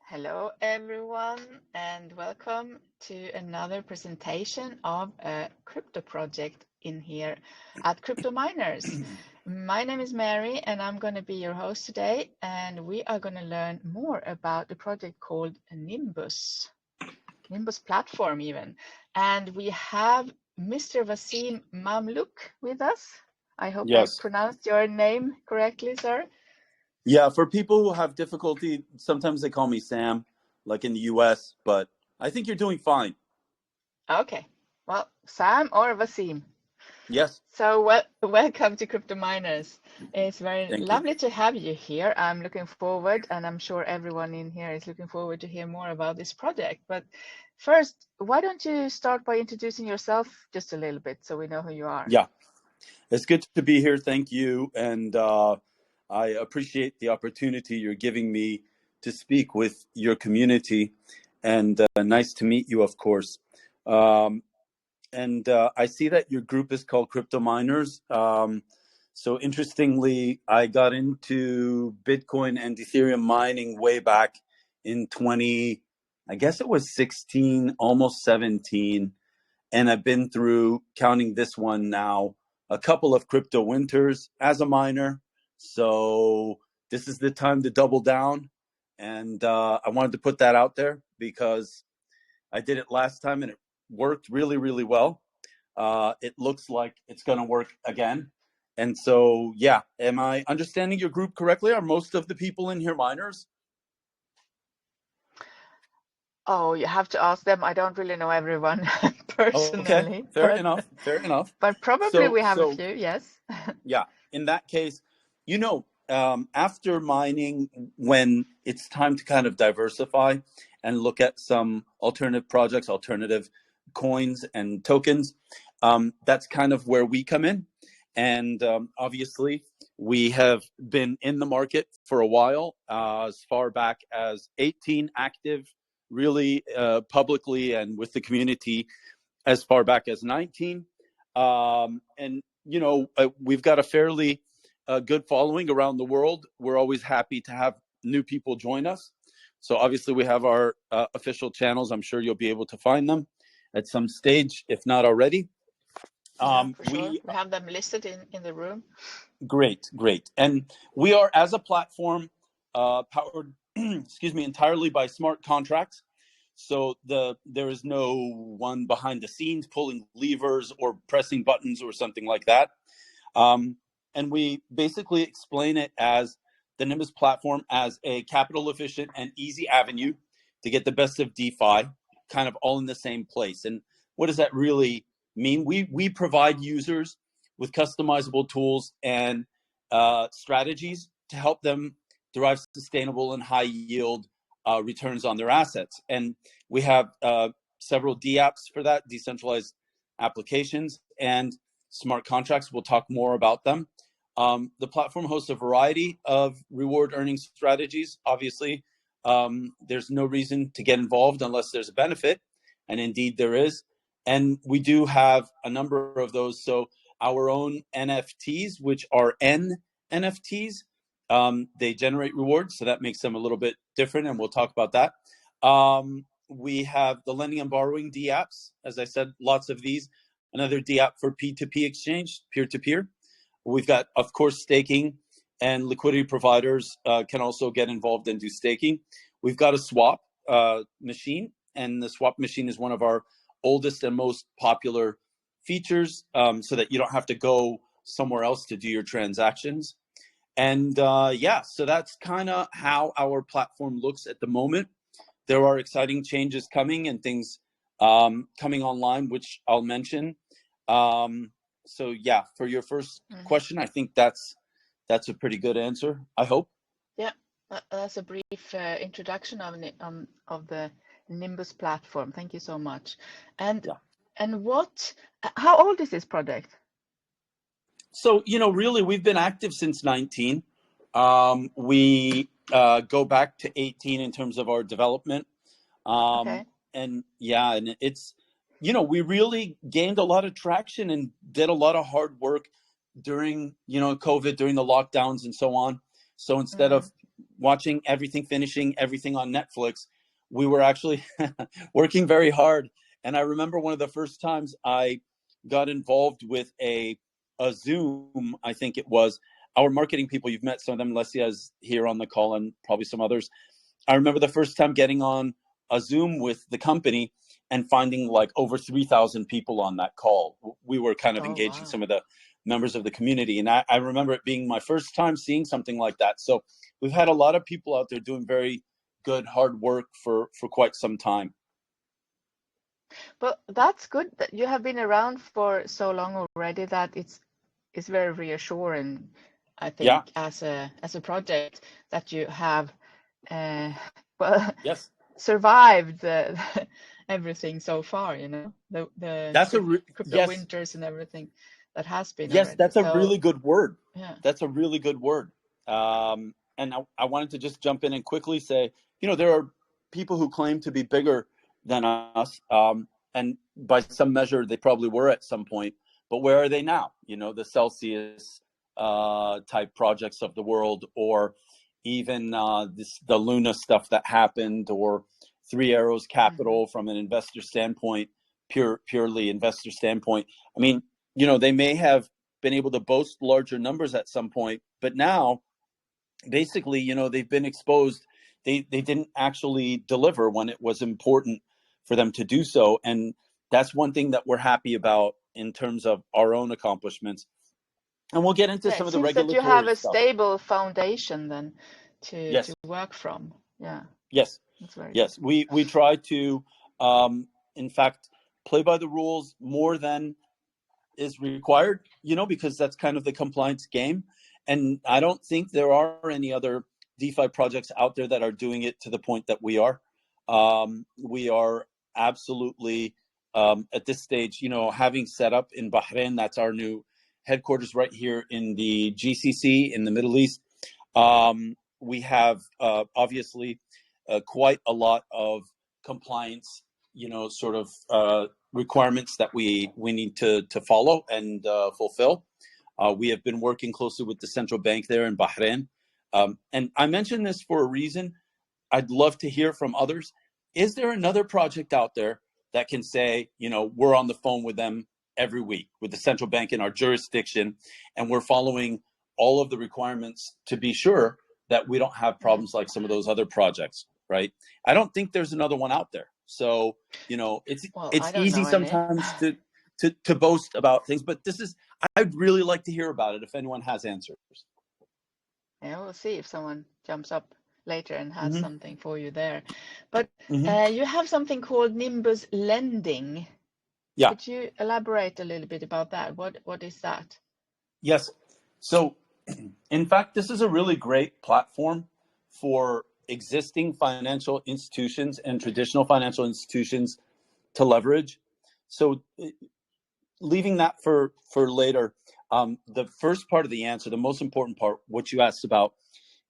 Hello, everyone, and welcome to another presentation of a crypto project in here at Crypto Miners. My name is Mary, and I'm going to be your host today, and we are going to learn more about the project called Nimbus platform even. And we have Mr. Wasim Mamluk with us. I hope I Yes. pronounced your name correctly, sir. Yeah, for people who have difficulty, sometimes they call me Sam, like in the US, but I think you're doing fine. Okay. Well, Sam or Wasim? Yes. So welcome to Crypto Miners. It's very Thank you. lovely to have you here. I'm looking forward, and I'm sure everyone in here is looking forward to hear more about this project. But first, why don't you start by introducing yourself just a little bit so we know who you are? Yeah, it's good to be here. Thank you. And I appreciate the opportunity you're giving me to speak with your community. And nice to meet you, of course. And I see that your group is called Crypto Miners. So interestingly, I got into Bitcoin and Ethereum mining way back in I guess it was 16, almost 17. And I've been through, counting this one now, a couple of crypto winters as a miner. So this is the time to double down. And I wanted to put that out there because I did it last time and it worked really, really well. It looks like it's going to work again. And so, yeah, am I understanding your group correctly? Are most of the people in here miners? Oh, you have to ask them. I don't really know everyone personally. Okay, fair enough. Fair enough. But probably we have a few, yes. Yeah, in that case, after mining, when it's time to kind of diversify and look at some alternative projects, alternative coins and tokens, that's kind of where we come in. And obviously, we have been in the market for a while, as far back as 18, active really publicly and with the community as far back as 19. And we've got a fairly good following around the world. We're always happy to have new people join us. So obviously we have our official channels. I'm sure you'll be able to find them at some stage, if not already. Yeah, for sure. We have them listed in the room. Great. And we are, as a platform, powered, entirely by smart contracts. So there is no one behind the scenes pulling levers or pressing buttons or something like that. And we basically explain it as the Nimbus platform as a capital efficient and easy avenue to get the best of DeFi, kind of all in the same place. And what does that really mean? We provide users with customizable tools and strategies to help them derive sustainable and high yield returns on their assets. And we have several dApps for that, decentralized applications and smart contracts. We'll talk more about them. The platform hosts a variety of reward earning strategies. Obviously, there's no reason to get involved unless there's a benefit. And indeed there is. And we do have a number of those. So our own NFTs, which are NFTs, they generate rewards. So that makes them a little bit different. And we'll talk about that. We have the lending and borrowing dApps. As I said, lots of these. Another dApp for P2P exchange, peer-to-peer. We've got, of course, staking, and liquidity providers can also get involved and do staking. We've got a swap machine, and the swap machine is one of our oldest and most popular features, so that you don't have to go somewhere else to do your transactions. And so that's kind of how our platform looks at the moment. There are exciting changes coming and things coming online, which I'll mention. So yeah, for your first question, I think that's a pretty good answer, I hope. Yeah, that's a brief introduction of the Nimbus platform. Thank you so much. And how old is this project? So, really, we've been active since 19. We go back to 18 in terms of our development. And it's, we really gained a lot of traction and did a lot of hard work during, COVID, during the lockdowns and so on. So instead of watching everything, finishing everything on Netflix. We were actually working very hard. And I remember one of the first times I got involved with a Zoom, I think it was. Our marketing people, you've met some of them, Lesia's here on the call and probably some others. I remember the first time getting on a Zoom with the company and finding like over 3,000 people on that call. We were kind of engaging some of the members of the community. And I remember it being my first time seeing something like that. So we've had a lot of people out there doing very good, hard work for quite some time. But that's good that you have been around for so long already that it's very reassuring, I think, as a project that you have survived everything so far, you know, the crypto winters and everything that has been already. That's a really good word. That's a really good word. And I wanted to just jump in and quickly say, you know, there are people who claim to be bigger than us, and by some measure they probably were at some point, but where are they now? You know, the Celsius type projects of the world, or even the Luna stuff that happened, or Three Arrows Capital from an investor standpoint, purely investor standpoint. I mean, you know, they may have been able to boast larger numbers at some point, but now basically, you know, they've been exposed. They didn't actually deliver when it was important for them to do so. And that's one thing that we're happy about in terms of our own accomplishments. And we'll get into some of the regulatory stuff. That you have a stuff. Stable foundation then to work from. Yes. That's very good. We try to, in fact, play by the rules more than is required, you know, because that's kind of the compliance game. And I don't think there are any other DeFi projects out there that are doing it to the point that we are. We are absolutely, at this stage, you know, having set up in Bahrain, that's our new headquarters right here in the GCC in the Middle East. We have obviously quite a lot of compliance, you know, sort of requirements that we need to follow and fulfill. We have been working closely with the central bank there in Bahrain. And I mention this for a reason. I'd love to hear from others. Is there another project out there that can say, you know, we're on the phone with them every week with the central bank in our jurisdiction, and we're following all of the requirements to be sure that we don't have problems like some of those other projects, right? I don't think there's another one out there. So, you know, it's easy sometimes to boast about things, but I'd really like to hear about it if anyone has answers. Yeah, we'll see if someone jumps up later and has something for you there. But you have something called Nimbus Lending. Yeah. Could you elaborate a little bit about that? What is that? Yes. So, in fact, this is a really great platform for existing financial institutions and traditional financial institutions to leverage. So, leaving that for later, the first part of the answer, the most important part, what you asked about,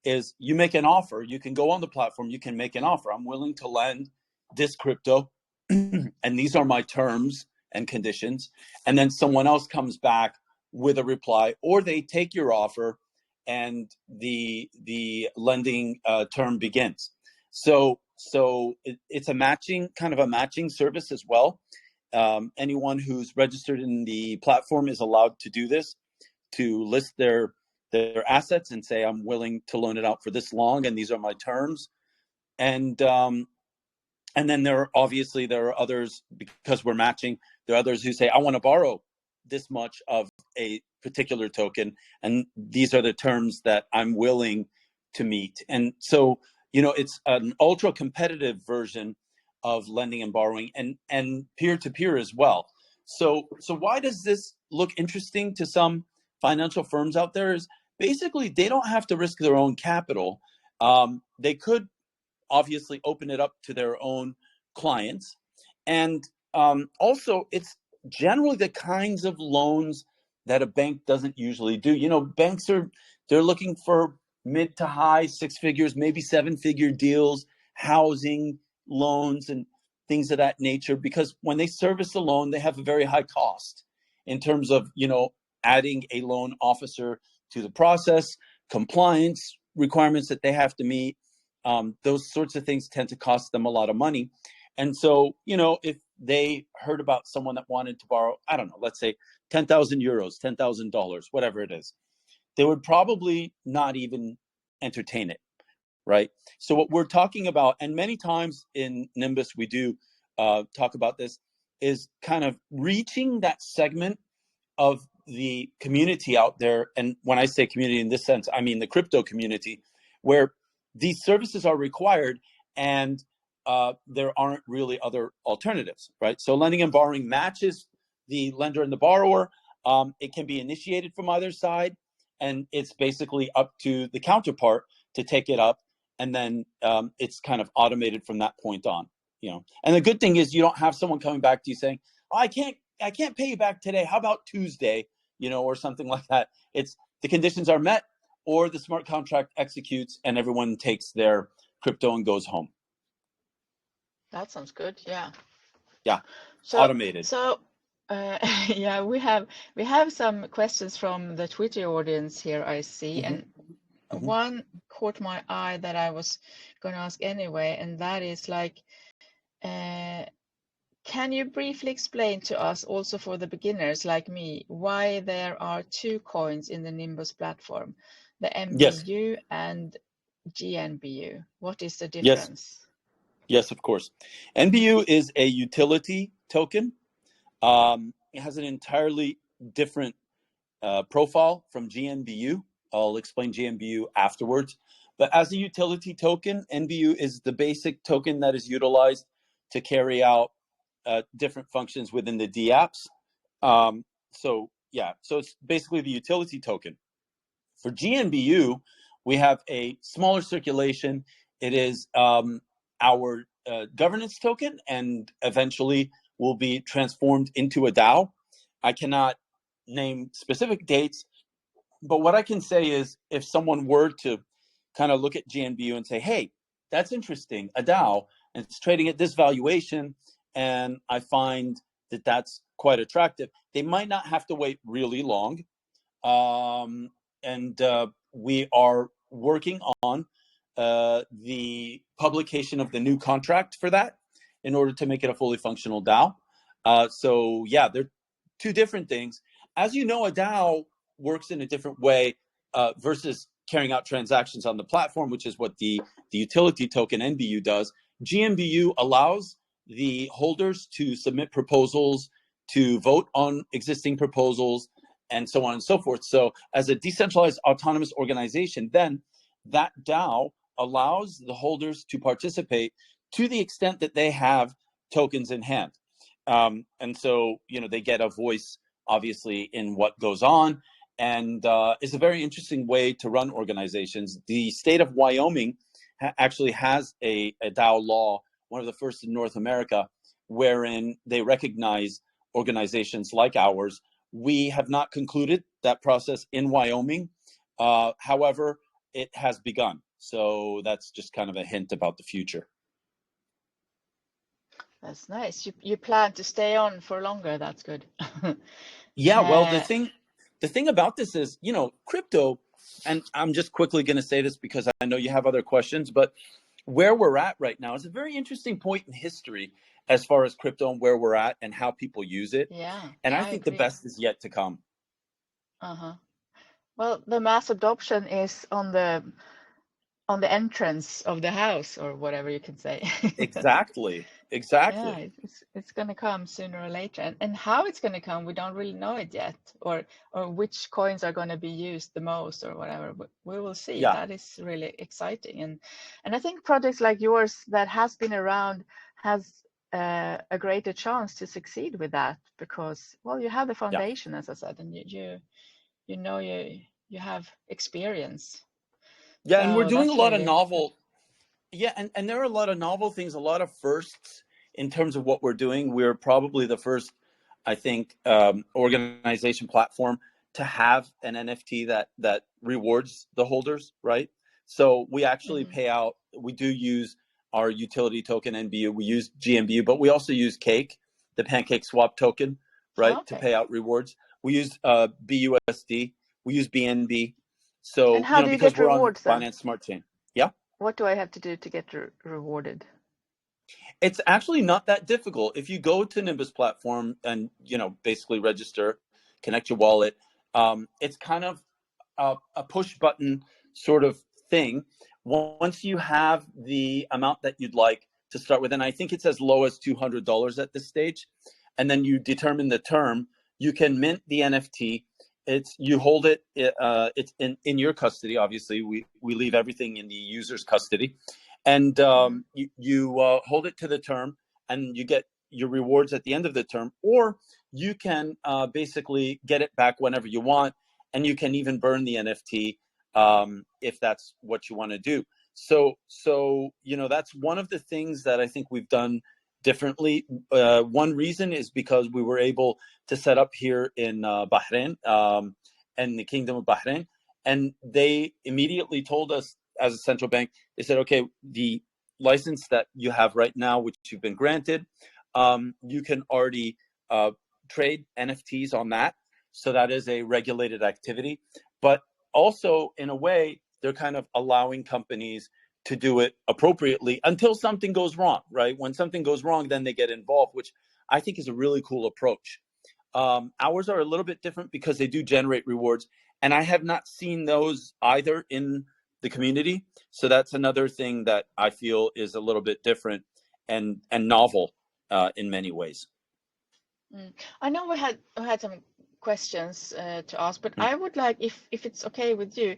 is you make an offer. You can go on the platform, you can make an offer. I'm willing to lend this crypto, and these are my terms and conditions. And then someone else comes back with a reply, or they take your offer and the lending term begins. So it's a matching, kind of a matching service as well. Anyone who's registered in the platform is allowed to do this, to list their assets and say, I'm willing to loan it out for this long, and these are my terms. And then there are others, because we're matching, there are others who say, I want to borrow this much of a particular token, and these are the terms that I'm willing to meet. And so, you know, it's an ultra competitive version of lending and borrowing, and peer-to-peer as well. So why does this look interesting to some financial firms out there? Is basically they don't have to risk their own capital. They could obviously open it up to their own clients, and also it's generally the kinds of loans that a bank doesn't usually do. You know, banks they're looking for mid to high six figures, maybe seven figure deals, housing loans and things of that nature, because when they service a loan, they have a very high cost in terms of, you know, adding a loan officer to the process, compliance, requirements that they have to meet. Those sorts of things tend to cost them a lot of money. And so, you know, if they heard about someone that wanted to borrow, I don't know, let's say 10,000 euros, $10,000, whatever it is, they would probably not even entertain it, right? So what we're talking about, and many times in Nimbus we do talk about this, is kind of reaching that segment of the community out there. And when I say community in this sense, I mean the crypto community, where these services are required and there aren't really other alternatives, right? So lending and borrowing matches the lender and the borrower. It can be initiated from either side, and it's basically up to the counterpart to take it up, and then it's kind of automated from that point on, you know. And the good thing is you don't have someone coming back to you saying, oh, I can't pay you back today. How about Tuesday, you know, or something like that. It's the conditions are met, or the smart contract executes and everyone takes their crypto and goes home. That sounds good. Yeah. Yeah. So, automated. So, yeah, we have some questions from the Twitter audience here, I see, and one caught my eye that I was going to ask anyway, and that is like, can you briefly explain to us, also for the beginners like me, why there are two coins in the Nimbus platform, the MBU and GNBU? What is the difference? Yes, of course. NBU is a utility token. It has an entirely different profile from GNBU. I'll explain GNBU afterwards. But as a utility token, NBU is the basic token that is utilized to carry out different functions within the dApps. So it's basically the utility token. For GNBU, we have a smaller circulation. It is our governance token, and eventually will be transformed into a DAO. I cannot name specific dates, but what I can say is if someone were to kind of look at GNBU and say, hey, that's interesting, a DAO, and it's trading at this valuation, and I find that that's quite attractive, they might not have to wait really long. And we are working on the publication of the new contract for that in order to make it a fully functional DAO. So yeah, they're two different things. As you know, a DAO works in a different way versus carrying out transactions on the platform, which is what the utility token NBU does. GNBU allows the holders to submit proposals, to vote on existing proposals, and so on and so forth. So as a decentralized autonomous organization, then that DAO allows the holders to participate to the extent that they have tokens in hand. And so, you know, they get a voice, obviously, in what goes on, and it's a very interesting way to run organizations. The state of Wyoming actually has a DAO law, one of the first in North America, wherein they recognize organizations like ours. We have not concluded that process in Wyoming. However, it has begun. So that's just kind of a hint about the future. That's nice. You plan to stay on for longer. That's good. Yeah, well, the thing about this is, you know, crypto, and I'm just quickly going to say this because I know you have other questions, but where we're at right now is a very interesting point in history as far as crypto and where we're at and how people use it. Yeah. And I think the best is yet to come. Well, the mass adoption is on the entrance of the house, or whatever you can say. Exactly. Yeah, it's going to come sooner or later, and how it's going to come, we don't really know it yet, or which coins are going to be used the most or whatever. But we will see. Yeah. That is really exciting, and I think projects like yours that has been around has a greater chance to succeed with that, because, well, you have the foundation, as I said, and you know you have experience. Yeah, and we're doing a lot of novel. Yeah, and there are a lot of novel things, a lot of firsts in terms of what we're doing. We're probably the first, I think, organization platform to have an NFT that rewards the holders, right? So we actually pay out. We do use our utility token NBU. We use GNBU, but we also use Cake, the Pancake Swap token, right, to pay out rewards. We use BUSD. We use BNB. And So, how do you because get we're on rewards then? Binance Smart Chain. Yeah. What do I have to do to get rewarded? It's actually not that difficult. If you go to Nimbus platform and, basically register, connect your wallet, it's kind of a push button sort of thing. Once you have the amount that you'd like to start with, and I think it's as low as $200 at this stage, and then you determine the term, you can mint the NFT. You hold it. It's in your custody. Obviously, we leave everything in the user's custody, and you hold it to the term, and you get your rewards at the end of the term, or you can basically get it back whenever you want, and you can even burn the NFT if that's what you want to do. So that's one of the things that I think we've done differently. One reason is because we were able to set up here in Bahrain and the Kingdom of Bahrain, and they immediately told us as a central bank, they said, okay, the license that you have right now, which you've been granted, you can already trade NFTs on that. So that is a regulated activity. But also, in a way, they're kind of allowing companies to do it appropriately until something goes wrong, right? When something goes wrong, then they get involved, which I think is a really cool approach. Ours are a little bit different because they do generate rewards, and I have not seen those either in the community. So that's another thing that I feel is a little bit different and novel in many ways. I know we had some questions to ask, but I would like, if it's okay with you,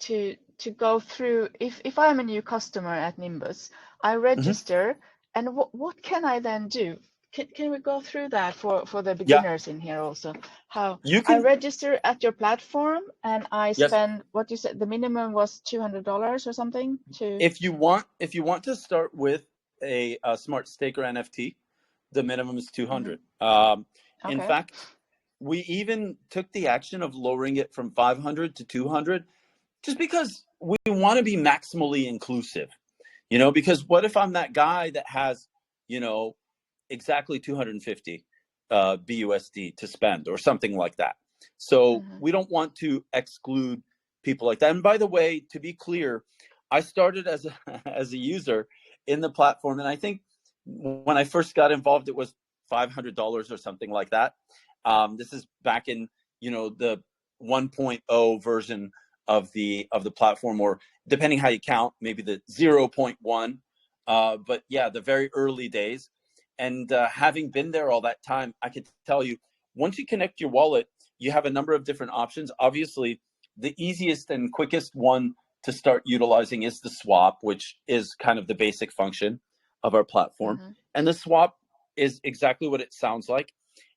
to go through. If I'm a new customer at Nimbus, I register, and what can I then do? Can we go through that for the beginners in here also? How you I can register at your platform and I yes. spend what you said, the minimum was $200 or something to. If you want to start with a smart staker NFT, the minimum is 200. In fact, we even took the action of lowering it from 500 to 200, just because we want to be maximally inclusive. Because what if I'm that guy that has, exactly 250 BUSD to spend or something like that? So we don't want to exclude people like that. And by the way, to be clear, I started as a user in the platform, and I think when I first got involved, it was $500 or something like that. This is back in the 1.0 version of the platform, or depending how you count, maybe the 0.1. But yeah, the very early days. And having been there all that time, I could tell you, once you connect your wallet, you have a number of different options. Obviously, the easiest and quickest one to start utilizing is the swap, which is kind of the basic function of our platform. And the swap is exactly what it sounds like.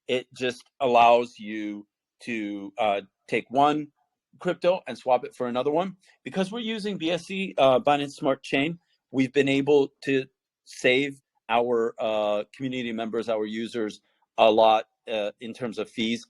It just allows you to take one crypto and swap it for another one. Because we're using BSC, Binance Smart Chain, we've been able to save our community members, our users, a lot in terms of fees.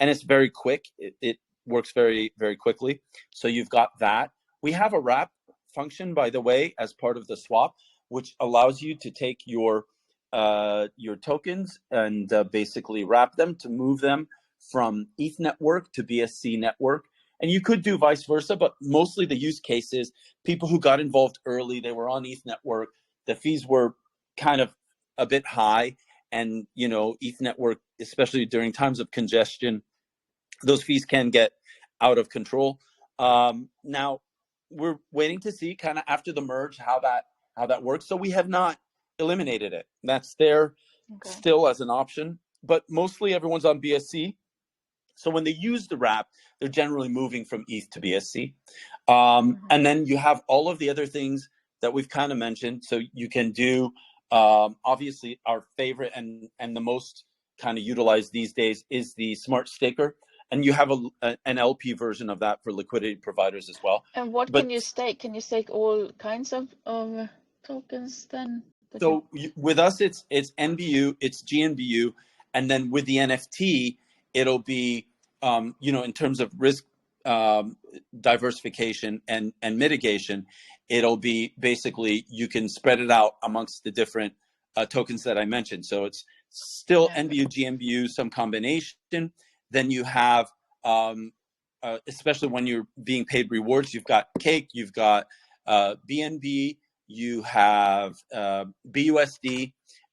And it's very quick. It works very, very quickly. So you've got that. We have a wrap function, by the way, as part of the swap, which allows you to take your tokens and basically wrap them to move them from ETH network to BSC network. And you could do vice versa, but mostly the use cases, people who got involved early, they were on ETH network, the fees were kind of a bit high, and ETH network, especially during times of congestion, those fees can get out of control. Now we're waiting to see kind of after the merge how that works. So we have not eliminated it. That's there still as an option, but mostly everyone's on BSC. So when they use the wrap, they're generally moving from ETH to BSC. And then you have all of the other things that we've kind of mentioned. So you can do, obviously, our favorite and the most kind of utilized these days is the Smart Staker. And you have an LP version of that for liquidity providers as well. And what can you stake? Can you stake all kinds of tokens then? So with us, it's NBU, it's GNBU, and then with the NFT, it'll be, in terms of risk diversification and mitigation, it'll be basically you can spread it out amongst the different tokens that I mentioned. So it's still NBU, GNBU, some combination. Then you have especially when you're being paid rewards, you've got Cake, you've got BNB, you have BUSD.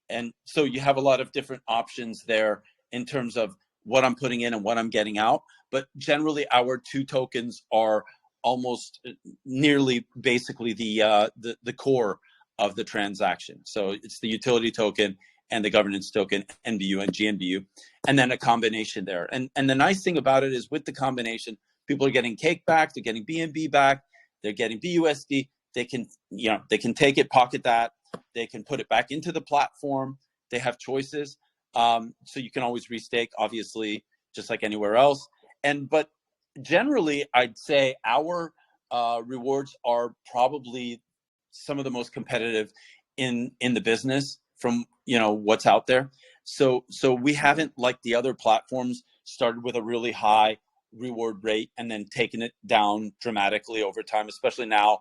And so you have a lot of different options there in terms of what I'm putting in and what I'm getting out. But generally, our two tokens are almost nearly basically the core of the transaction. So it's the utility token and the governance token, NBU and GNBU, and then a combination there. And the nice thing about it is with the combination, people are getting Cake back, they're getting BNB back, they're getting BUSD. They can, they can take it, pocket that, they can put it back into the platform. They have choices. So you can always restake, obviously, just like anywhere else. But generally, I'd say our rewards are probably some of the most competitive in the business from what's out there. So we haven't, like the other platforms, started with a really high reward rate and then taken it down dramatically over time, especially now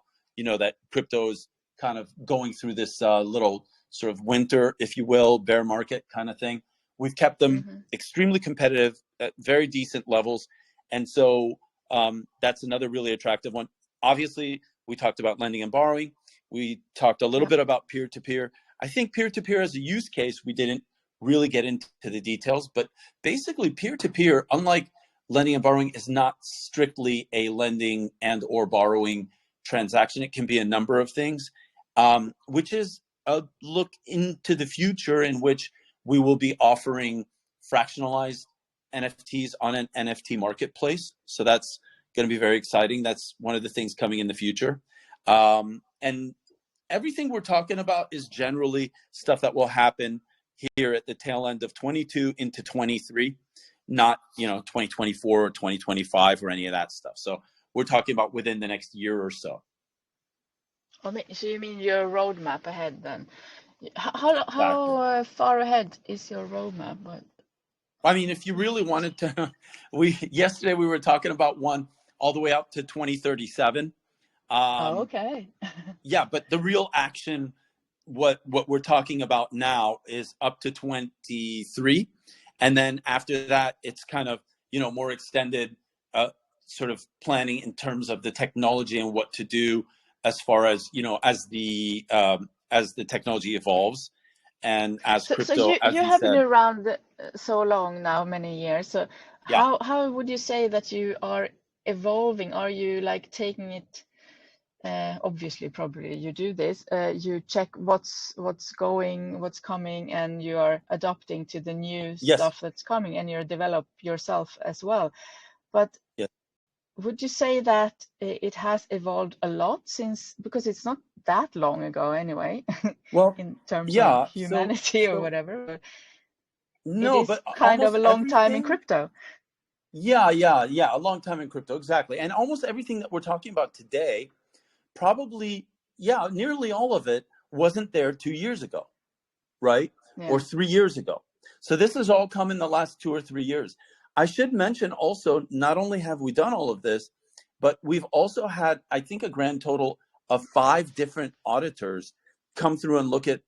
that crypto is kind of going through this little sort of winter, if you will, bear market kind of thing. We've kept them extremely competitive at very decent levels. And so that's another really attractive one. Obviously, we talked about lending and borrowing. We talked a little bit about peer-to-peer. I think peer-to-peer as a use case, we didn't really get into the details, but basically peer-to-peer, unlike lending and borrowing, is not strictly a lending and or borrowing transaction. It can be a number of things, which is a look into the future in which we will be offering fractionalized NFTs on an NFT marketplace. So that's going to be very exciting. That's one of the things coming in the future. And everything we're talking about is generally stuff that will happen here at the tail end of 22 into 23, not 2024 or 2025 or any of that stuff. So we're talking about within the next year or so. So you mean your roadmap ahead then? How far ahead is your roadmap? I mean, if you really wanted to, yesterday we were talking about one all the way up to 2037. Okay. Yeah, but the real action, what we're talking about now is up to 23. And then after that, it's kind of, more extended sort of planning in terms of the technology and what to do as far as, as the technology evolves. And as crypto, so as you have been around so long now, many years. So yeah. how would you say that you are evolving? Are you like taking it? Obviously, probably you do this. You check what's coming, and you are adapting to the new stuff that's coming, and you develop yourself as well. But would you say that it has evolved a lot because it's not that long ago anyway? Well, in terms of humanity or whatever. No, it is but kind of a long time in crypto. Yeah, a long time in crypto, exactly. And almost everything that we're talking about today, probably, nearly all of it wasn't there 2 years ago, right? Or 3 years ago. So this has all come in the last 2 or 3 years. I should mention also, not only have we done all of this, but we've also had, I think, a grand total of 5 different auditors come through and look at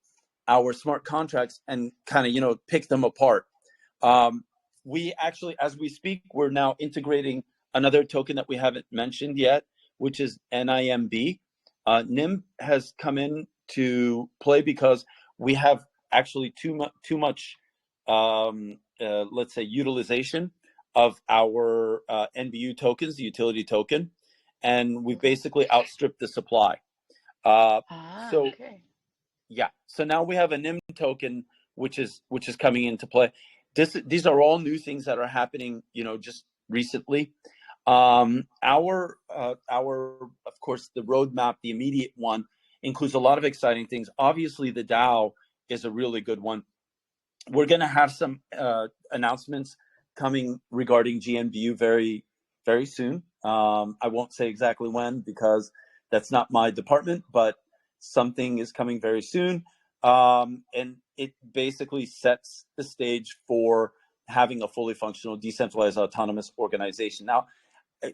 our smart contracts and kind of, pick them apart. We actually, as we speak, we're now integrating another token that we haven't mentioned yet, which is NIMB. NIM has come in to play because we have actually too much, let's say, utilization of our NBU tokens, the utility token, and we basically outstripped the supply. So now we have a NIM token, which is coming into play. These are all new things that are happening, just recently. Our of course, the roadmap, the immediate one, includes a lot of exciting things. Obviously, the DAO is a really good one. We're going to have some announcements coming regarding GNBU very, very soon. I won't say exactly when because that's not my department, but something is coming very soon. And it basically sets the stage for having a fully functional, decentralized, autonomous organization. Now,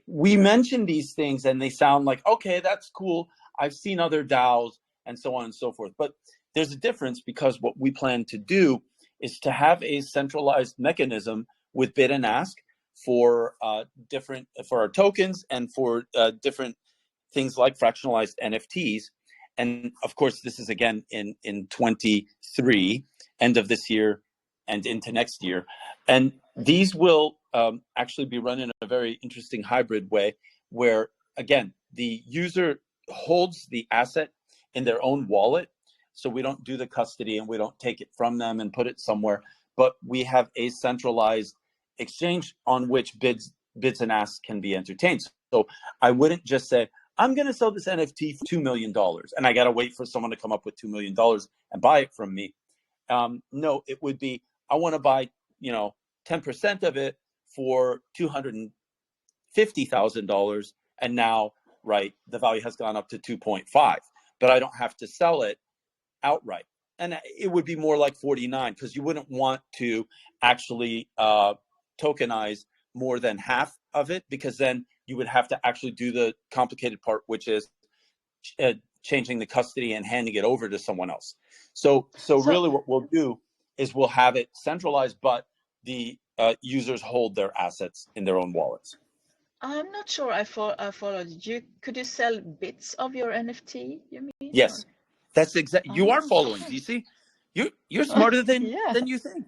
we mention these things and they sound like, okay, that's cool. I've seen other DAOs and so on and so forth. But there's a difference because what we plan to do is to have a centralized mechanism with bid and ask for our tokens and for different things like fractionalized NFTs. And of course, this is again in 23, end of this year and into next year. And these will actually be run in a very interesting hybrid way, where again, the user holds the asset in their own wallet. So we don't do the custody and we don't take it from them and put it somewhere, but we have a centralized exchange on which bids and asks can be entertained. So I wouldn't just say, I'm going to sell this NFT for $2 million and I got to wait for someone to come up with $2 million and buy it from me. No, it would be, I want to buy, 10% of it for $250,000. And now, right, the value has gone up to 2.5, but I don't have to sell it outright. And it would be more like 49, because you wouldn't want to actually tokenize more than half of it, because then you would have to actually do the complicated part, which is changing the custody and handing it over to someone else. So really what we'll do is we'll have it centralized, but the users hold their assets in their own wallets. I'm not sure I followed you. Could you sell bits of your NFT, you mean? Yes, or? that's exactly. You are following. Okay. Do you see? You're smarter than you think.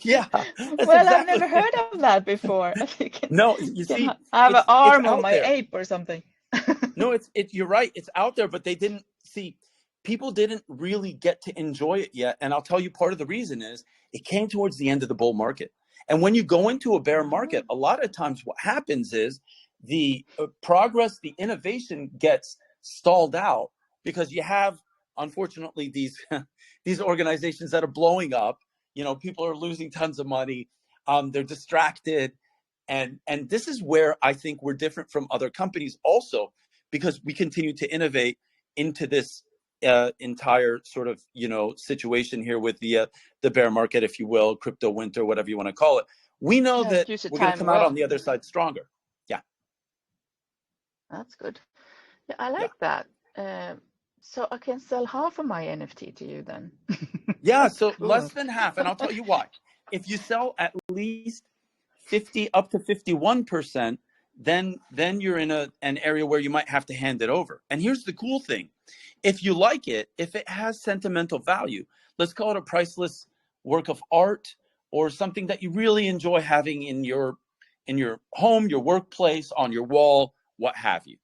Yeah, that's well, exactly. I've never heard of that before. No, you see, I have an arm out of my there. ape or something. No, you're right. It's out there, but they didn't see. People didn't really get to enjoy it yet. And I'll tell you, part of the reason is it came towards the end of the bull market. And when you go into a bear market, a lot of times what happens is the progress, the innovation gets stalled out, because you have, unfortunately, these these organizations that are blowing up. People are losing tons of money. They're distracted. And this is where I think we're different from other companies also, because we continue to innovate into this entire sort of, situation here with the bear market, if you will, crypto winter, whatever you want to call it. We know that we're going to come out on the other side stronger. Yeah. That's good. Yeah, I like that. So I can sell half of my NFT to you then. Yeah, so cool. Less than half. And I'll tell you why. If you sell at least 50 up to 51%, then you're in an area where you might have to hand it over. And here's the cool thing. If you like it, if it has sentimental value, let's call it a priceless work of art or something that you really enjoy having in your home, your workplace, on your wall, what have you.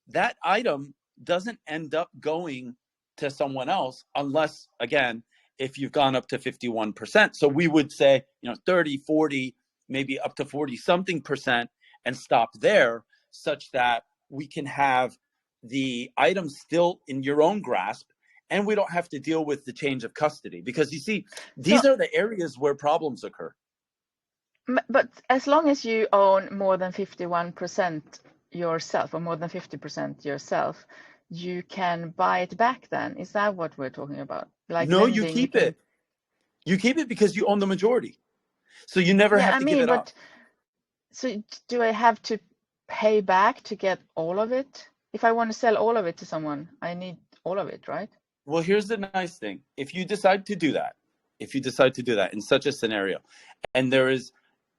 That item doesn't end up going to someone else unless, again, if you've gone up to 51%. So we would say, 30, 40, maybe up to 40 something percent, and stop there, such that we can have the item still in your own grasp, and we don't have to deal with the change of custody, because you see, these are the areas where problems occur. But as long as you own more than 51% yourself, or more than 50% yourself, you can buy it back then. Is that what we're talking about? Like no, lending, you keep it. You keep it because you own the majority. So you never have to give it up. So do I have to pay back to get all of it? If I want to sell all of it to someone, I need all of it, right? Well, here's the nice thing. If you decide to do that in such a scenario, and there is,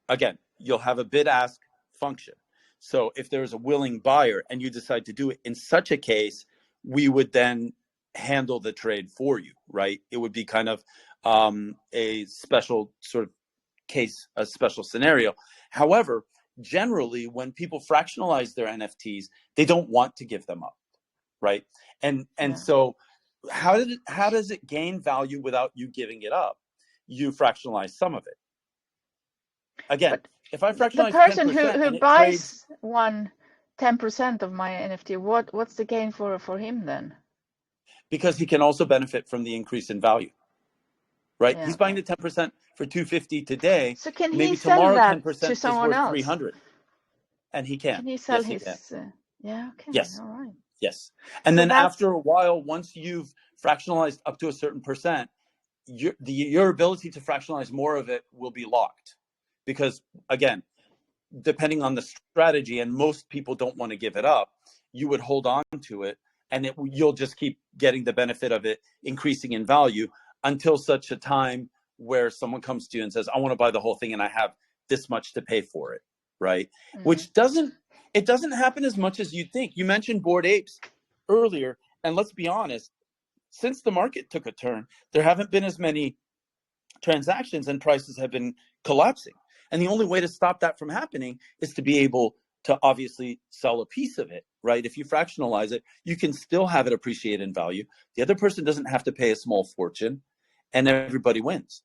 again, you'll have a bid-ask function. So if there's a willing buyer and you decide to do it in such a case, we would then handle the trade for you, right? It would be kind of a special sort of case, a special scenario. However, generally, when people fractionalize their NFTs, they don't want to give them up, right? And so how does it gain value without you giving it up? You fractionalize some of it. Again, but if I fractionalize the person 10% who buys 10% of my NFT, what's the gain for him then? Because he can also benefit from the increase in value, right? He's buying the 10% for $250 today. So can maybe he sell tomorrow that 10% to someone is worth else? $300, and he can. Can he sell yes, his? He can. Yeah. Okay. Yes. All right. Yes. And so then after a while, once you've fractionalized up to a certain percent, your ability to fractionalize more of it will be locked, because again, depending on the strategy, and most people don't want to give it up, you would hold on to it, and you'll just keep getting the benefit of it increasing in value until such a time where someone comes to you and says, I want to buy the whole thing and I have this much to pay for it, right? Which doesn't happen as much as you'd think. You mentioned Bored Apes earlier, and let's be honest, since the market took a turn, there haven't been as many transactions and prices have been collapsing. And the only way to stop that from happening is to be able to obviously sell a piece of it, right? If you fractionalize it, you can still have it appreciate in value. The other person doesn't have to pay a small fortune, and everybody wins.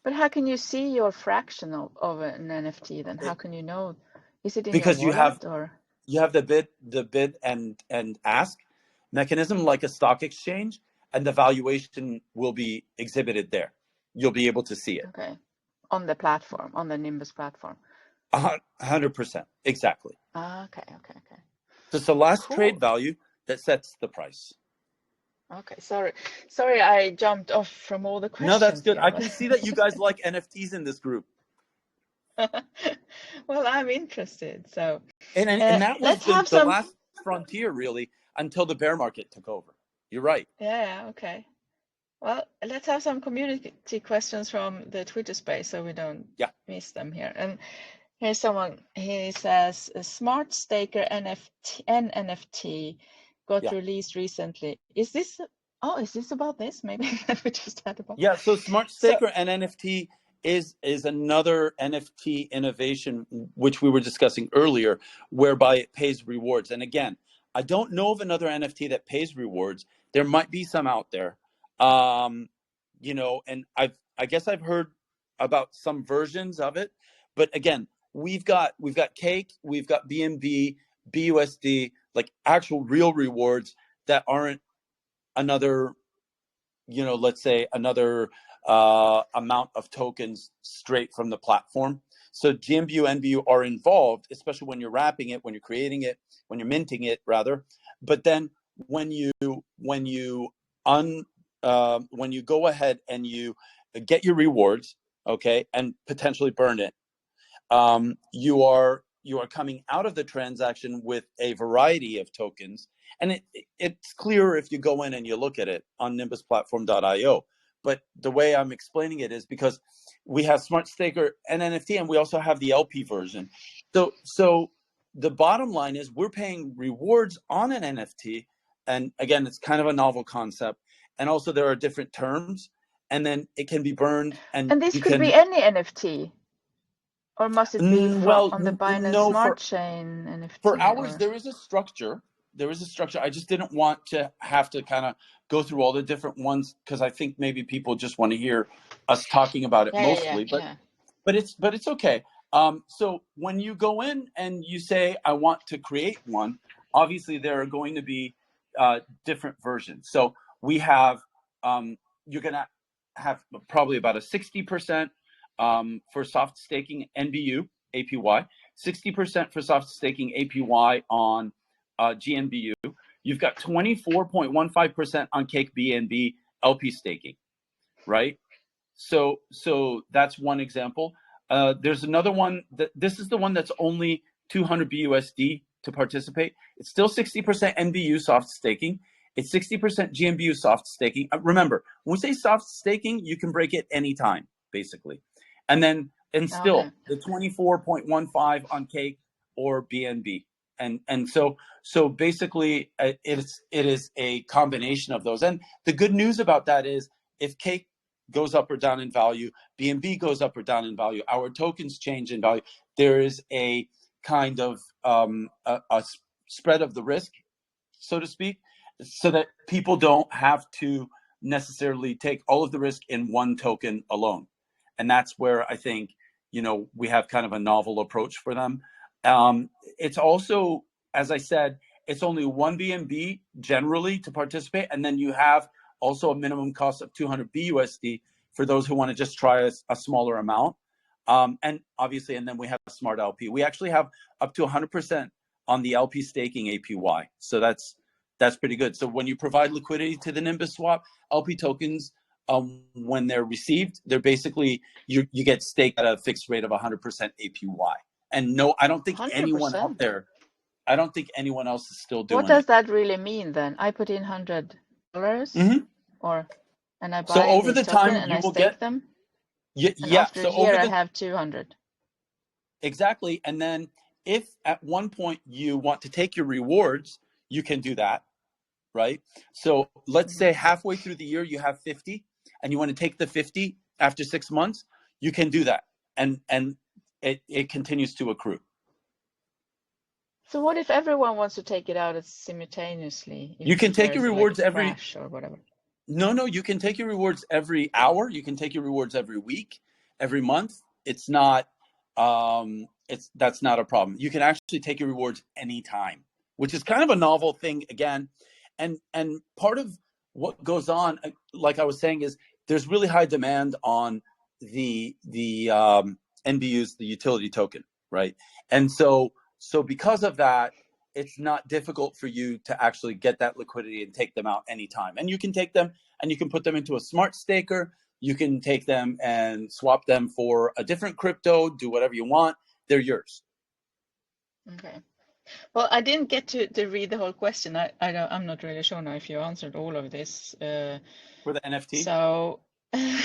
But how can you see your fraction of an NFT then? How can you know? Is it in your Because wallet or? you have the bid and ask mechanism like a stock exchange, and the valuation will be exhibited there. You'll be able to see it. Okay. On the platform, on the Nimbus platform. 100%. Exactly. Okay. So it's the last trade value that sets the price. Okay. Sorry, I jumped off from all the questions. No, that's good. Here. I can see that you guys like NFTs in this group. Well, I'm interested. So, and that was the last frontier, really, until the bear market took over. You're right. Yeah. Okay. Well, let's have some community questions from the Twitter space so we don't miss them here. And here's someone, he says, a Smart Staker NFT got released recently. Is this about this? Maybe we just had about. Yeah, so Smart Staker and NFT is another NFT innovation, which we were discussing earlier, whereby it pays rewards. And again, I don't know of another NFT that pays rewards. There might be some out there. You know, and I guess I've heard about some versions of it, but again, we've got Cake, we've got BNB, BUSD, like actual real rewards that aren't another, you know, let's say another amount of tokens straight from the platform. So GMBU, NBU are involved, especially when you're wrapping it, when you're creating it, when you're minting it rather. But then when you go ahead and you get your rewards, okay, and potentially burn it, you are coming out of the transaction with a variety of tokens, and it's clearer if you go in and you look at it on nimbusplatform.io. But the way I'm explaining it is because we have Smart Staker and NFT, and we also have the LP version. So the bottom line is we're paying rewards on an NFT, and again, it's kind of a novel concept. And also there are different terms, and then it can be burned. And this could be any NFT, or must it be on the Binance Smart Chain NFT? For ours, there is a structure. I just didn't want to have to kind of go through all the different ones because I think maybe people just want to hear us talking about it mostly. But it's okay. So when you go in and you say, I want to create one, obviously there are going to be different versions. So we have, you're going to have probably about a 60% for soft staking NBU APY, 60% for soft staking APY on GNBU. You've got 24.15% on Cake BNB LP staking, right? So that's one example. There's another one this is the one that's only 200 BUSD to participate. It's still 60% NBU soft staking. It's 60% GNBU soft staking. Remember, when we say soft staking, you can break it anytime, basically. And still the 24.15 on Cake or BNB. And so basically it is a combination of those. And the good news about that is if Cake goes up or down in value, BNB goes up or down in value, our tokens change in value, there is a kind of a spread of the risk, so to speak, so that people don't have to necessarily take all of the risk in one token alone. And that's where I think, you know, we have kind of a novel approach for them. It's also, as I said, it's only one BNB generally to participate. And then you have also a minimum cost of 200 BUSD for those who want to just try a smaller amount. And obviously, and then we have Smart LP. We actually have up to 100% on the LP staking APY. So that's pretty good. So when you provide liquidity to the Nimbus swap, LP tokens, when they're received, they're basically, you get staked at a fixed rate of 100% APY. And no, I don't think 100%. Anyone out there, I don't think anyone else is still doing it. What does that really mean then? I put in $100 and I buy so over the token time and you I will stake get them. Yeah. And after a year I have 200. Exactly. And then if at one point you want to take your rewards, you can do that, right? So let's say halfway through the year you have 50 and you want to take the 50 after 6 months, you can do that. And it continues to accrue. So what if everyone wants to take it out simultaneously? You can If take your there's like rewards a every crash or whatever. No, you can take your rewards every hour. You can take your rewards every week, every month. It's not that's not a problem. You can actually take your rewards anytime, which is kind of a novel thing again. And part of what goes on, like I was saying, is there's really high demand on the NBUs, the utility token, right? And so because of that, it's not difficult for you to actually get that liquidity and take them out anytime. And you can take them and you can put them into a smart staker. You can take them and swap them for a different crypto, do whatever you want. They're yours. Okay. Well, I didn't get to read the whole question. I'm not really sure now if you answered all of this. For the NFT? So,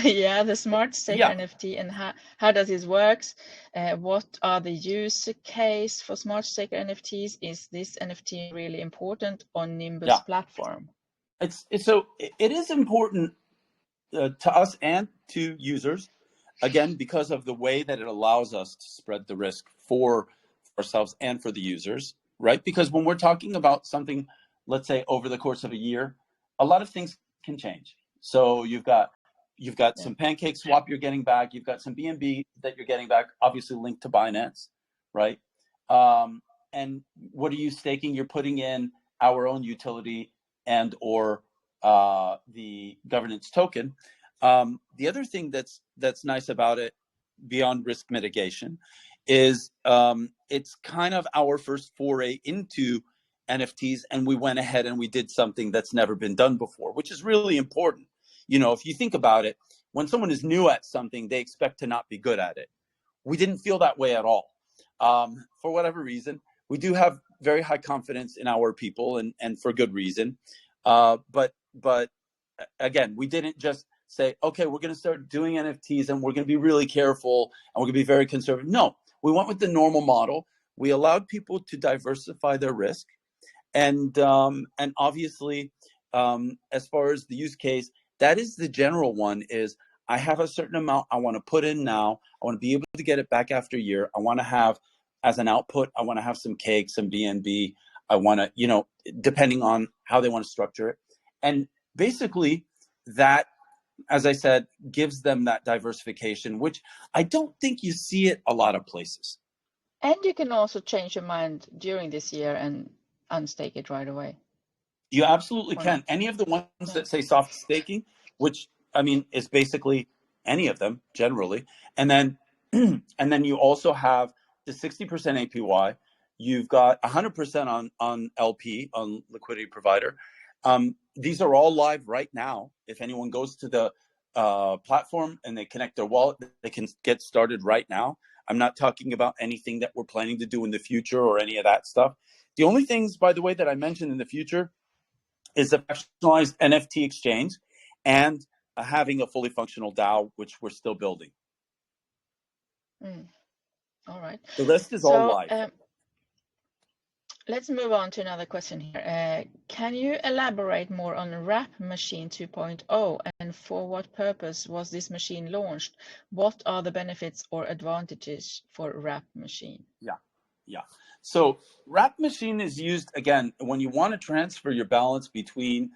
yeah, the smart staker Yeah. NFT and how does this works? What are the use case for smart staker NFTs? Is this NFT really important on Nimbus platform? It is important to us and to users, again, because of the way that it allows us to spread the risk for ourselves and for the users, right? Because when we're talking about something, let's say over the course of a year, a lot of things can change. So you've got some pancake swap you're getting back, you've got some BNB that you're getting back, obviously linked to Binance, right? And what are you staking? You're putting in our own utility and or the governance token. The other thing that's nice about it, beyond risk mitigation, is it's kind of our first foray into NFTs, and we went ahead and we did something that's never been done before, which is really important. You know, if you think about it, when someone is new at something, they expect to not be good at it. We didn't feel that way at all. For whatever reason, we do have very high confidence in our people, and for good reason. But again, we didn't just say, okay, we're going to start doing NFTs and we're going to be really careful and we're going to be very conservative. No, we went with the normal model. We allowed people to diversify their risk. And obviously, as far as the use case, that is the general one, is I have a certain amount I want to put in now. I want to be able to get it back after a year. I want to have, as an output, I want to have some cake, some BNB. I want to, you know, depending on how they want to structure it. And basically that, as I said, gives them that diversification, which I don't think you see it a lot of places. And you can also change your mind during this year and unstake it right away. You absolutely can. Any of the ones that say soft staking, which I mean is basically any of them generally, and then you also have the 60% APY. You've got 100% on LP, on liquidity provider. These are all live right now. If anyone goes to the platform and they connect their wallet, they can get started right now. I'm not talking about anything that we're planning to do in the future or any of that stuff. The only things, by the way, that I mentioned in the future is a fractionalized NFT exchange and having a fully functional DAO, which we're still building. All right. The rest is all live. Let's move on to another question here. Can you elaborate more on Wrap Machine 2.0 and for what purpose was this machine launched? What are the benefits or advantages for Wrap Machine? Yeah. So Wrap Machine is used, again, when you want to transfer your balance between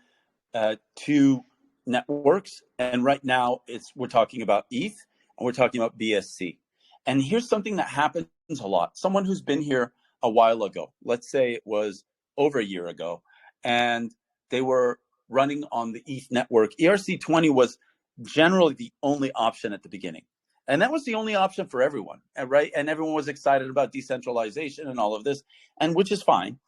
two networks. And right now we're talking about ETH and we're talking about BSC. And here's something that happens a lot. Someone who's been here a while ago, let's say it was over a year ago, and they were running on the ETH network. ERC20 was generally the only option at the beginning. And that was the only option for everyone, right? And everyone was excited about decentralization and all of this, and which is fine.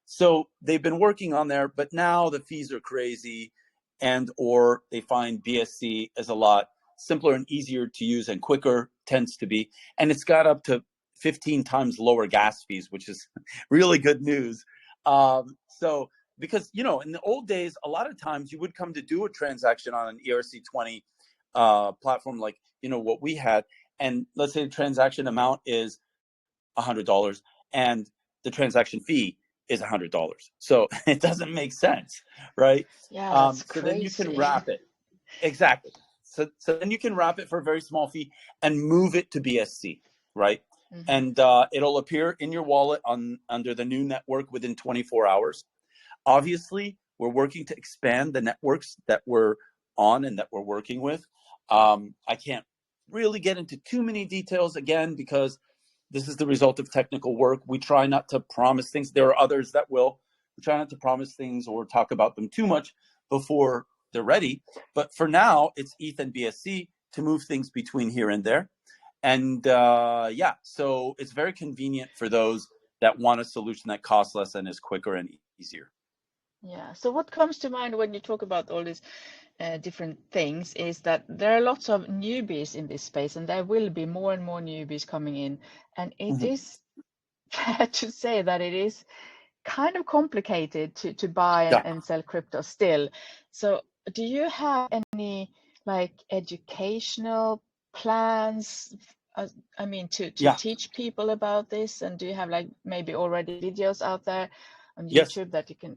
So they've been working on there, but now the fees are crazy, and or they find BSC is a lot simpler and easier to use and quicker, tends to be. And it's got up to 15 times lower gas fees, which is really good news. So because, you know, in the old days, a lot of times you would come to do a transaction on an ERC20 platform like, you know, what we had. And let's say the transaction amount is $100, and the transaction fee is $100. So it doesn't make sense, right? Yeah, that's So then you can crazy. wrap it. Exactly. So then you can wrap it for a very small fee and move it to BSC, right? Mm-hmm. And it'll appear in your wallet under the new network within 24 hours. Obviously, we're working to expand the networks that we're on and that we're working with. I can't really get into too many details again, because this is the result of technical work. We try not to promise things. There are others that will. We try not to promise things or talk about them too much before they're ready. But for now, it's ETH and BSC to move things between here and there. And yeah, so it's very convenient for those that want a solution that costs less and is quicker and easier. Yeah. So what comes to mind when you talk about all these different things is that there are lots of newbies in this space, and there will be more and more newbies coming in. And it is fair to say that it is kind of complicated to buy Yeah. and sell crypto still. So do you have any like educational plans? I mean, to Yeah. teach people about this, and do you have like maybe already videos out there on Yes. YouTube that you can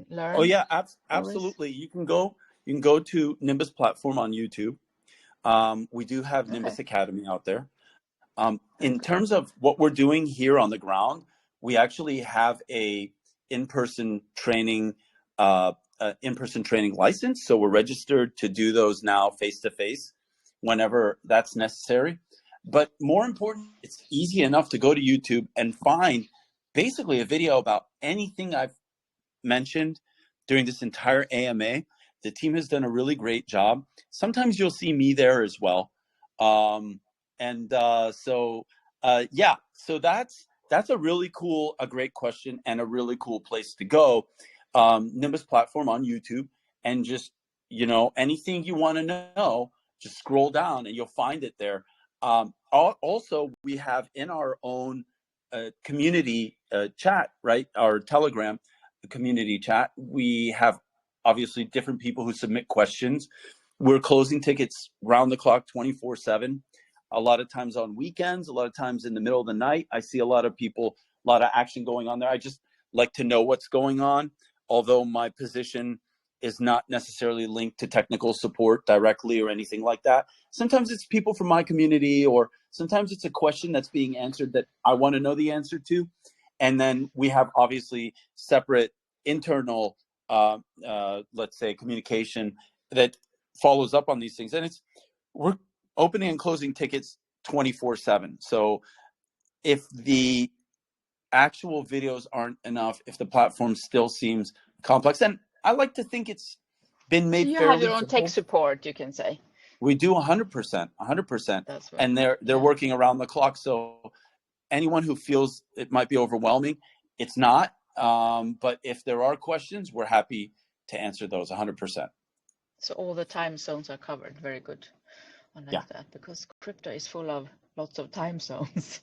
learn? Oh yeah, always? absolutely. You can go to Nimbus platform on YouTube. We do have Nimbus Academy out there. In terms of what we're doing here on the ground, we actually have a in-person training license. So we're registered to do those now face-to-face whenever that's necessary. But more important, it's easy enough to go to YouTube and find basically a video about anything I've mentioned during this entire AMA. The team has done a really great job. Sometimes you'll see me there as well. Yeah, so that's a really cool, a great question, and a really cool place to go. Nimbus platform on YouTube, and just, anything you want to know, just scroll down and you'll find it there. Also, we have in our own community chat, right? Our Telegram community chat. We have obviously different people who submit questions. We're closing tickets round the clock, 24/7. A lot of times on weekends, a lot of times in the middle of the night. I see a lot of people, a lot of action going on there. I just like to know what's going on, although my position is not necessarily linked to technical support directly or anything like that. Sometimes it's people from my community, or sometimes it's a question that's being answered that I want to know the answer to. And then we have obviously separate internal, let's say, communication that follows up on these things. And we're opening and closing tickets 24/7. So if the actual videos aren't enough, if the platform still seems complex, and I like to think it's been made So you fairly have your own simple. tech support, you can say. We do 100%. That's right. And they're working around the clock. So anyone who feels it might be overwhelming, it's not. But if there are questions, we're happy to answer those 100%. So all the time zones are covered. Very good. I like that, because crypto is full of lots of time zones.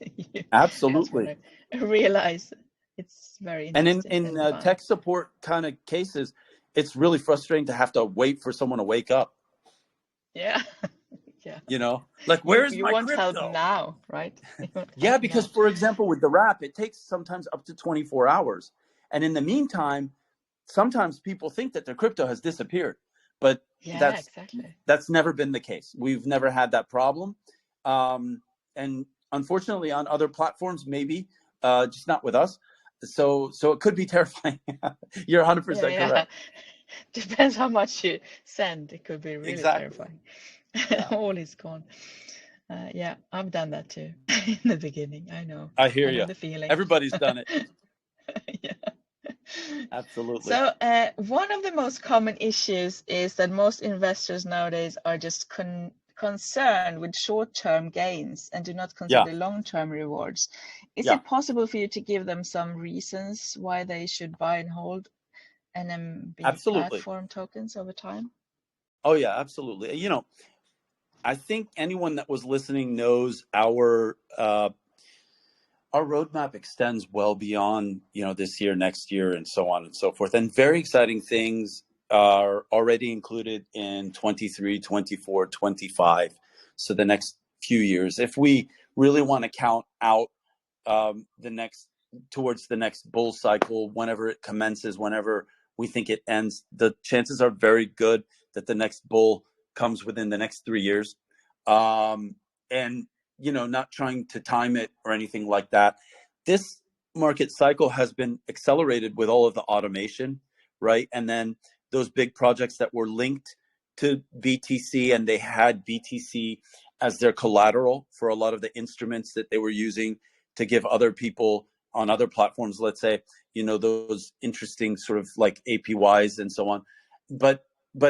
Absolutely. That's what I realize. It's very interesting. And in tech support kind of cases, it's really frustrating to have to wait for someone to wake up. Yeah. Yeah. Like, where's my you want crypto? help now, right? Yeah, because for example, with the wrap, it takes sometimes up to 24 hours. And in the meantime, sometimes people think that their crypto has disappeared, but that's never been the case. We've never had that problem. And unfortunately on other platforms, maybe, just not with us. So it could be terrifying. You're 100% correct. Depends how much you send. It could be really terrifying. Yeah. All is gone. Yeah, I've done that too in the beginning. I know. I hear you. The feeling. Everybody's done it. Yeah. Absolutely. So one of the most common issues is that most investors nowadays are just concerned with short-term gains and do not consider long-term rewards. Is it possible for you to give them some reasons why they should buy and hold NMB platform tokens over time? Oh yeah, absolutely. I think anyone that was listening knows our roadmap extends well beyond, this year, next year, and so on and so forth. And very exciting things are already included in 23, 24, 25. So the next few years, if we really want to count out towards the next bull cycle, whenever it commences, whenever we think it ends, the chances are very good that the next bull comes within the next 3 years. And, not trying to time it or anything like that. This market cycle has been accelerated with all of the automation, right? And then those big projects that were linked to BTC, and they had BTC as their collateral for a lot of the instruments that they were using to give other people on other platforms, let's say, those interesting sort of like APYs and so on. But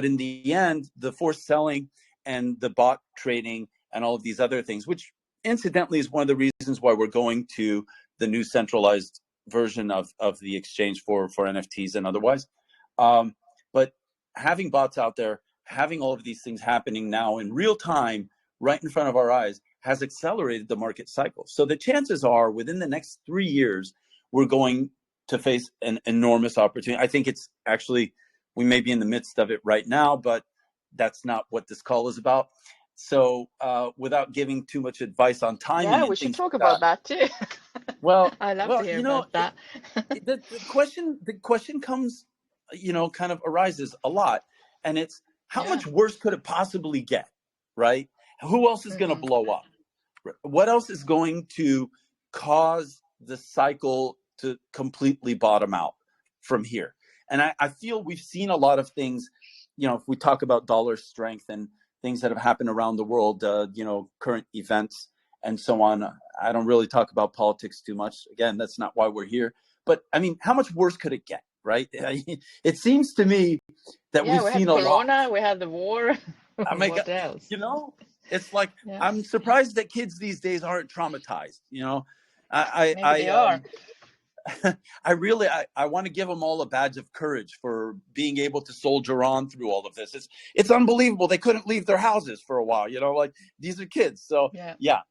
in the end, the forced selling and the bot trading and all of these other things, which incidentally is one of the reasons why we're going to the new centralized version of the exchange for NFTs and otherwise. But having bots out there, having all of these things happening now in real time, right in front of our eyes, has accelerated the market cycle. So the chances are within the next 3 years, we're going to face an enormous opportunity. I think it's actually, we may be in the midst of it right now, but that's not what this call is about. So without giving too much advice on timing, yeah, we should talk about that too. Well, I love to hear about that. the question comes, kind of arises a lot, and it's how much worse could it possibly get, right? Who else is going to blow up? What else is going to cause the cycle to completely bottom out from here? And I feel we've seen a lot of things, if we talk about dollar strength and things that have happened around the world, current events and so on. I don't really talk about politics too much. Again, that's not why we're here. But I mean, how much worse could it get, right? It seems to me that we've seen a lot. We had Corona, we had the war. What else? It's like, I'm surprised that kids these days aren't traumatized. Maybe they are. I want to give them all a badge of courage for being able to soldier on through all of this. It's unbelievable. They couldn't leave their houses for a while, like these are kids. So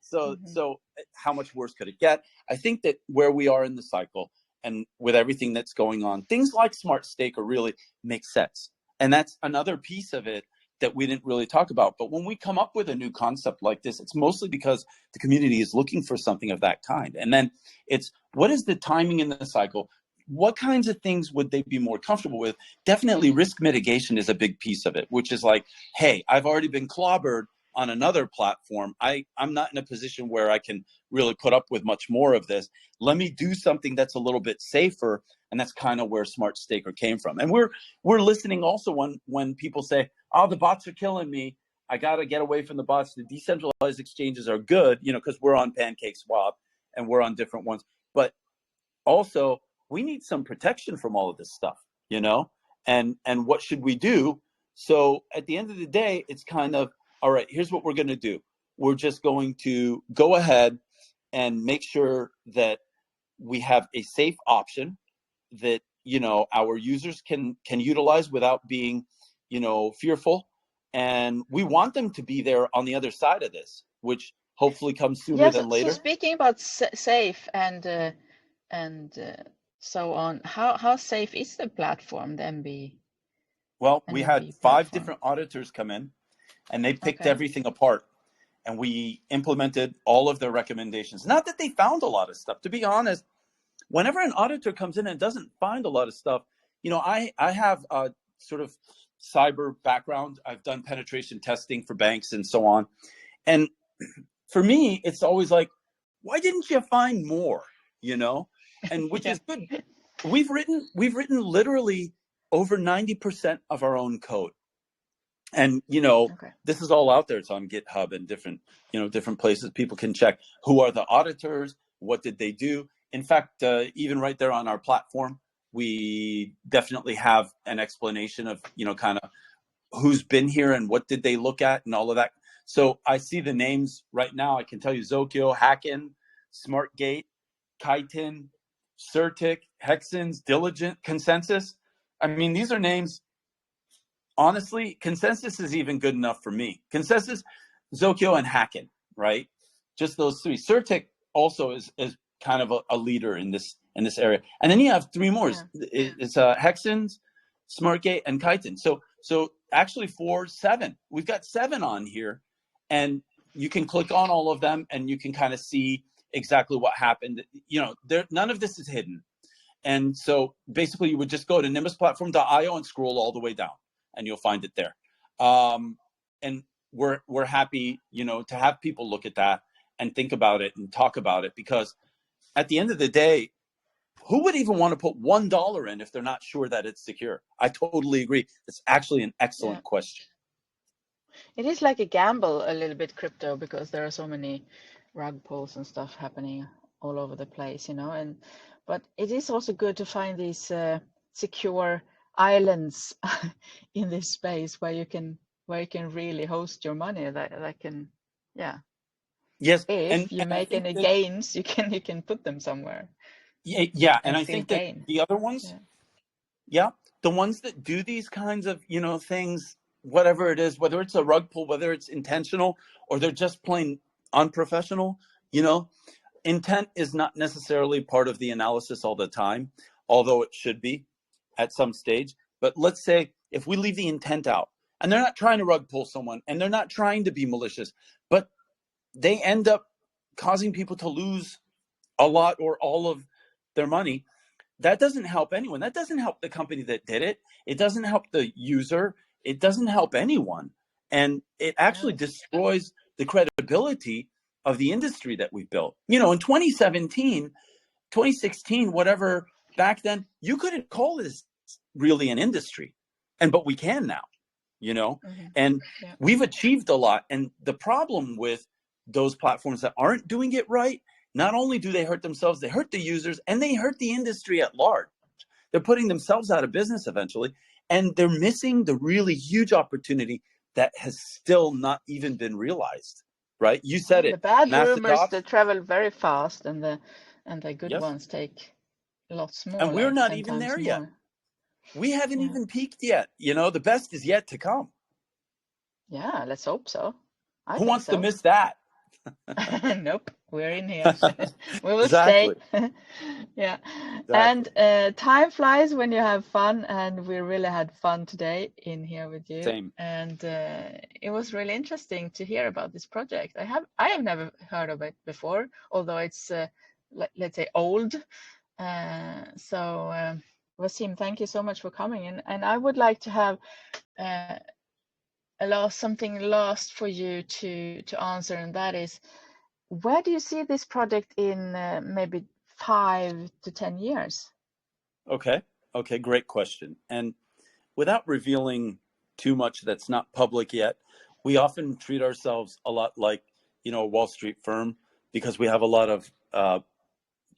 so how much worse could it get? I think that where we are in the cycle and with everything that's going on, things like smart staker really make sense. And that's another piece of it that we didn't really talk about. But when we come up with a new concept like this, it's mostly because the community is looking for something of that kind. And then it's, what is the timing in the cycle? What kinds of things would they be more comfortable with? Definitely risk mitigation is a big piece of it, which is like, hey, I've already been clobbered on another platform. I'm not in a position where I can really put up with much more of this. Let me do something that's a little bit safer. And that's kind of where Smart Staker came from. And we're listening also when people say, oh, the bots are killing me. I got to get away from the bots. The decentralized exchanges are good, because we're on PancakeSwap and we're on different ones. But also, we need some protection from all of this stuff, and what should we do? So at the end of the day, it's kind of, all right, here's what we're going to do. We're just going to go ahead and make sure that we have a safe option that, our users can utilize without being, fearful. And we want them to be there on the other side of this, which hopefully comes sooner than later. So speaking about safe and so on, how safe is the platform, the MB? Well, we had 5 different auditors come in, and they picked everything apart, and we implemented all of their recommendations. Not that they found a lot of stuff. To be honest, whenever an auditor comes in and doesn't find a lot of stuff, I have a sort of cyber background. I've done penetration testing for banks and so on. And for me, it's always like, why didn't you find more, And which is good. We've written literally over 90% of our own code. And, this is all out there. It's on GitHub and different places. People can check who are the auditors, what did they do. In fact, even right there on our platform, we definitely have an explanation of, kind of who's been here and what did they look at and all of that. So I see the names right now. I can tell you Zokyo, Hacken, SmartGate, Chitin, Certic, Hexens, Diligent, Consensus. I mean, these are names. Honestly, Consensus is even good enough for me. Consensus, Zokyo, and Hacken, right? Just those 3. Certic also is kind of a leader in this area. And then you have 3 more. Yeah. It's Hexens, SmartGate, and Chitin. So actually 7. We've got 7 on here, and you can click on all of them, and you can kind of see exactly what happened. None of this is hidden. And so basically you would just go to nimbusplatform.io and scroll all the way down and you'll find it there. And we're happy, to have people look at that and think about it and talk about it, because at the end of the day, who would even want to put $1 in if they're not sure that it's secure? I totally agree. It's actually an excellent question. It is like a gamble a little bit, crypto, because there are so many rug pulls and stuff happening all over the place, but it is also good to find these secure islands in this space where you can really host your money that can, Yes. if you make any gains, you can put them somewhere. Yeah. And I think that the other ones, the ones that do these kinds of, things, whatever it is, whether it's a rug pull, whether it's intentional or they're just plain unprofessional, intent is not necessarily part of the analysis all the time, although it should be at some stage. But let's say if we leave the intent out, and they're not trying to rug pull someone and they're not trying to be malicious, but they end up causing people to lose a lot or all of their money, that doesn't help anyone. That doesn't help the company that did it. It doesn't help the user. It doesn't help anyone. And it actually destroys the credibility of the industry that we built. In 2017, 2016, whatever, back then, you couldn't call this really an industry. But we can now, and we've achieved a lot. And the problem with those platforms that aren't doing it right, not only do they hurt themselves, they hurt the users and they hurt the industry at large. They're putting themselves out of business eventually, and they're missing the really huge opportunity that has still not even been realized, right? You said it. The bad rumors that travel very fast, and the good ones take lots more. And we're like not 10 even times there more. yet. We haven't even peaked yet. The best is yet to come. Yeah, let's hope so. Who wants to miss that? Nope, we're in here. We will Exactly. stay. Exactly. And time flies when you have fun, and we really had fun today in here with you. Same. And it was really interesting to hear about this project. I have never heard of it before, although it's let's say old. So Wasim, thank you so much for coming in. And I would like to have something last for you to answer, and that is, where do you see this project in maybe 5 to 10 years? Okay, great question. And without revealing too much that's not public yet, we often treat ourselves a lot like, a Wall Street firm, because we have a lot of,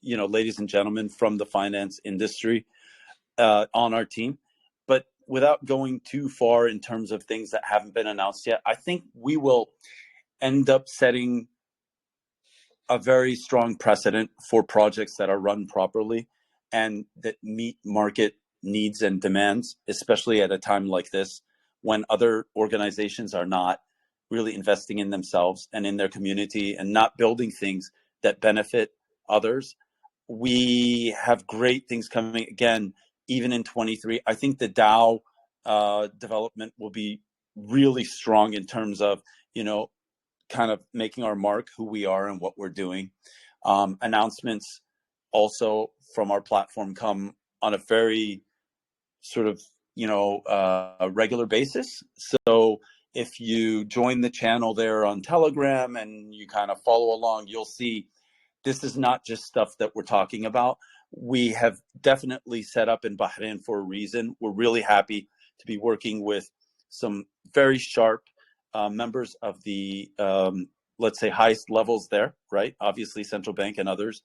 ladies and gentlemen from the finance industry on our team. But without going too far in terms of things that haven't been announced yet, I think we will end up setting a very strong precedent for projects that are run properly and that meet market needs and demands, especially at a time like this when other organizations are not really investing in themselves and in their community and not building things that benefit others. We have great things coming again, even in 23. I think the DAO development will be really strong in terms of, kind of making our mark, who we are and what we're doing. Announcements also from our platform come on a very sort of, regular basis. So if you join the channel there on Telegram and you kind of follow along, you'll see this is not just stuff that we're talking about. We have definitely set up in Bahrain for a reason. We're really happy to be working with some very sharp members of the, let's say, highest levels there, right? Obviously, central bank and others.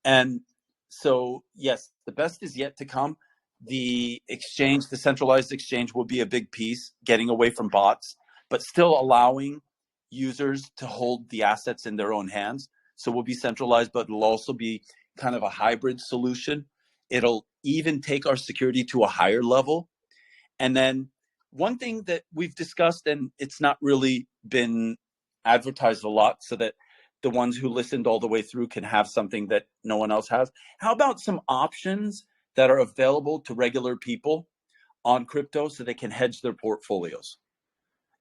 And so, yes, the best is yet to come. The exchange, the centralized exchange, will be a big piece, getting away from bots, but still allowing users to hold the assets in their own hands. So we'll be centralized, but it'll also be kind of a hybrid solution. It'll even take our security to a higher level. And then one thing that we've discussed, and it's not really been advertised a lot so that the ones who listened all the way through can have something that no one else has. How about some options that are available to regular people on crypto so they can hedge their portfolios?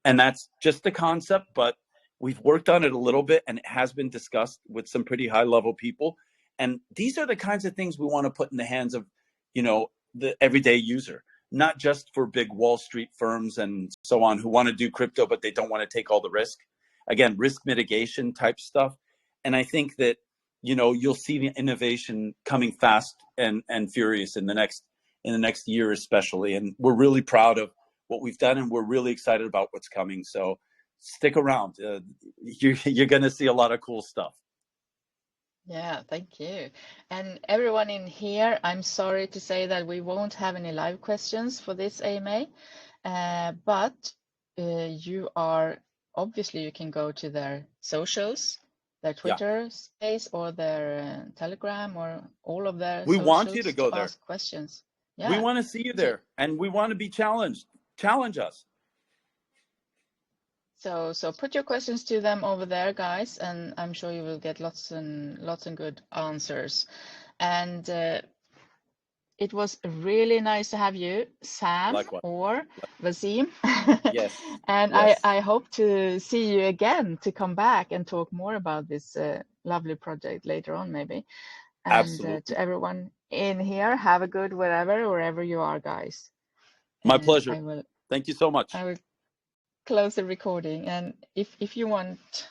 And that's just the concept, but We've worked on it a little bit, and it has been discussed with some pretty high level people. And these are the kinds of things we want to put in the hands of, you know, the everyday user, not just for big Wall Street firms and so on who want to do crypto, but they don't want to take all the risk. Again, risk mitigation type stuff. And I think that, you know, you'll see the innovation coming fast and furious in the next year, especially. And we're really proud of what we've done, and we're really excited about what's coming. So stick around. You're going to see a lot of cool stuff. Yeah, thank you. And everyone in here, I'm sorry to say that we won't have any live questions for this AMA, but you can go to their socials, their Twitter space, or their Telegram, or all of their We socials want you to go there. Ask questions. Yeah. We want to see you there, and we want to be challenged. Challenge us. So put your questions to them over there, guys, and I'm sure you will get lots and good answers. And it was really nice to have you, Sam. Likewise. Or Vasim. Yes. And yes. I hope to see you again, to come back and talk more about this lovely project later on, maybe. And Absolutely. To everyone in here, have a good wherever you are, guys. My pleasure. Thank you so much. I will close the recording, and if you want